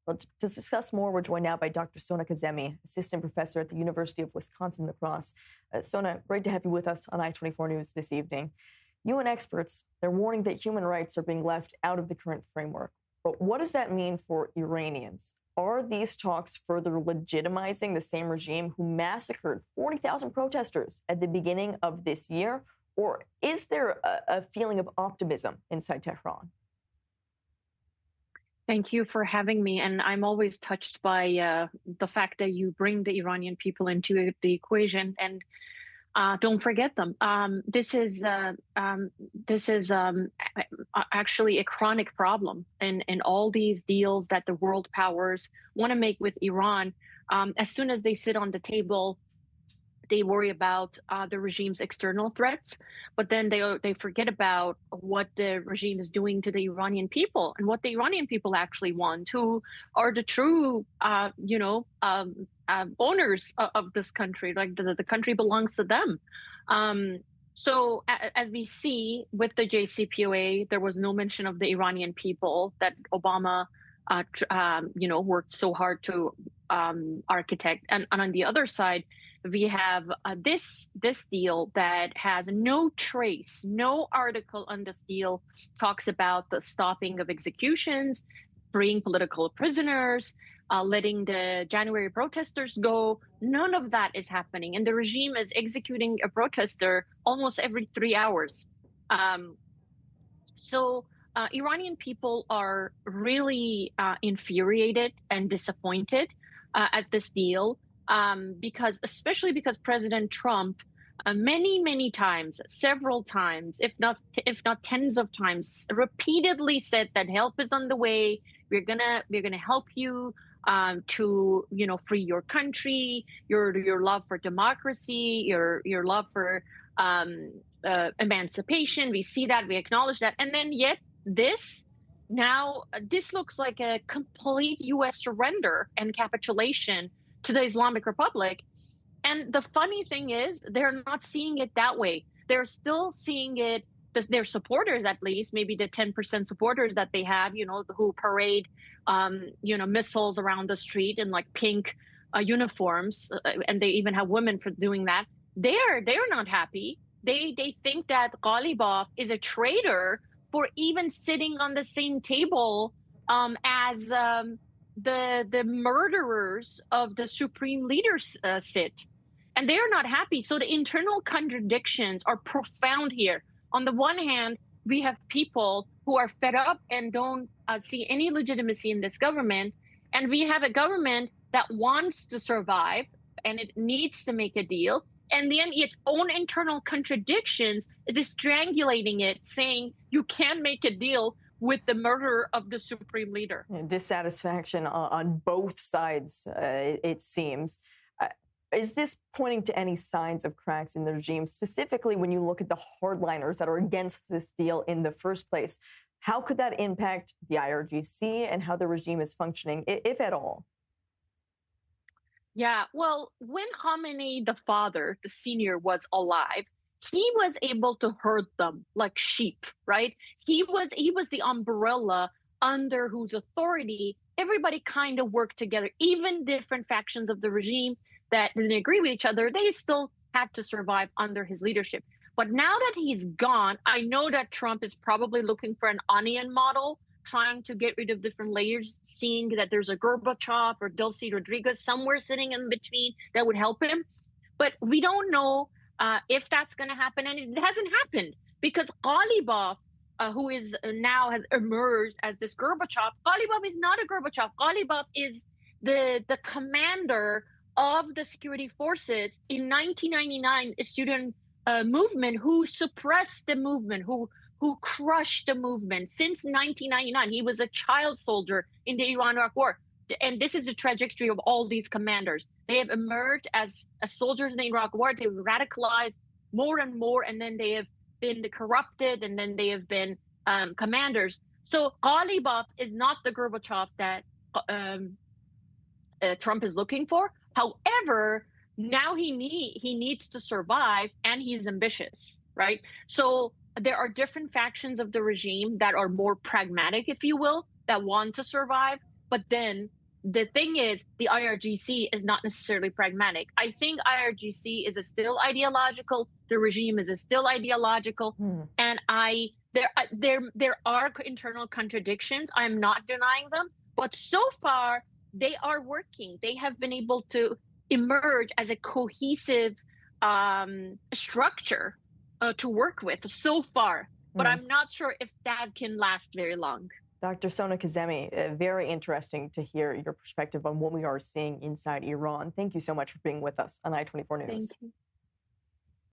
Well, to discuss more, we're joined now by Dr. Sona Kazemi, assistant professor at the University of Wisconsin-La Crosse. Sona, great to have you with us on I-24 News this evening. UN experts, they're warning that human rights are being left out of the current framework. But what does that mean for Iranians? Are these talks further legitimizing the same regime who massacred 40,000 protesters at the beginning of this year? Or is there a feeling of optimism inside Tehran? Thank you for having me. And I'm always touched by the fact that you bring the Iranian people into the equation and don't forget them. This is actually a chronic problem in all these deals that the world powers want to make with Iran. As soon as they sit on the table, they worry about the regime's external threats, but then they forget about what the regime is doing to the Iranian people and what the Iranian people actually want, who are the true, owners of this country. Like the country belongs to them. So as we see with the JCPOA, there was no mention of the Iranian people that Obama, worked so hard to architect. And on the other side, we have this deal that has no trace, no article on this deal talks about the stopping of executions, freeing political prisoners, letting the January protesters go. None of that is happening. And the regime is executing a protester almost every 3 hours. So Iranian people are really infuriated and disappointed at this deal. Especially because President Trump, many times, several times, if not tens of times, repeatedly said that help is on the way. We're gonna help you to free your country, your love for democracy, your love for emancipation. We see that, we acknowledge that, and then yet this looks like a complete U.S. surrender and capitulation to the Islamic Republic. And the funny thing is, they're not seeing it that way. They're still seeing it, their supporters at least, maybe the 10% supporters that they have, who parade, missiles around the street in like pink uniforms, and they even have women for doing that. They're not happy. They think that Ghalibaf is a traitor for even sitting on the same table as the murderers of the supreme leaders sit, and they're not happy. So the internal contradictions are profound here. On the one hand, we have people who are fed up and don't see any legitimacy in this government, and we have a government that wants to survive and it needs to make a deal, and then its own internal contradictions is strangulating it, saying you can't make a deal with the murder of the supreme leader. Dissatisfaction on both sides, it seems. Is this pointing to any signs of cracks in the regime, specifically when you look at the hardliners that are against this deal in the first place? How could that impact the IRGC and how the regime is functioning, if at all? Yeah, well, when Khamenei, the father, the senior, was alive, he was able to herd them like sheep, right? He was the umbrella under whose authority everybody kind of worked together. Even different factions of the regime that didn't agree with each other, they still had to survive under his leadership. But now that he's gone, I know that Trump is probably looking for an onion model, trying to get rid of different layers, seeing that there's a Gorbachev or delcy Rodríguez somewhere sitting in between that would help him. But we don't know if that's going to happen, and it hasn't happened because Ghalibaf, who is now has emerged as this Gorbachev, Ghalibaf is not a Gorbachev. Ghalibaf is the commander of the security forces in 1999, a student movement who suppressed the movement, who crushed the movement since 1999. He was a child soldier in the Iran-Iraq War. And this is the trajectory of all these commanders. They have emerged as soldiers in the Iraq War. They've radicalized more and more, and then they have been corrupted, and then they have been commanders. So Ghalibaf is not the Gorbachev that Trump is looking for. However, now he needs to survive, and he's ambitious, right? So there are different factions of the regime that are more pragmatic, if you will, that want to survive. But then the thing is, the IRGC is not necessarily pragmatic. I think IRGC is still ideological. The regime is still ideological, and there are internal contradictions. I'm not denying them, but so far they are working. They have been able to emerge as a cohesive structure to work with so far. But I'm not sure if that can last very long. Dr. Sona Kazemi, very interesting to hear your perspective on what we are seeing inside Iran. Thank you so much for being with us on I-24 News. Thank you.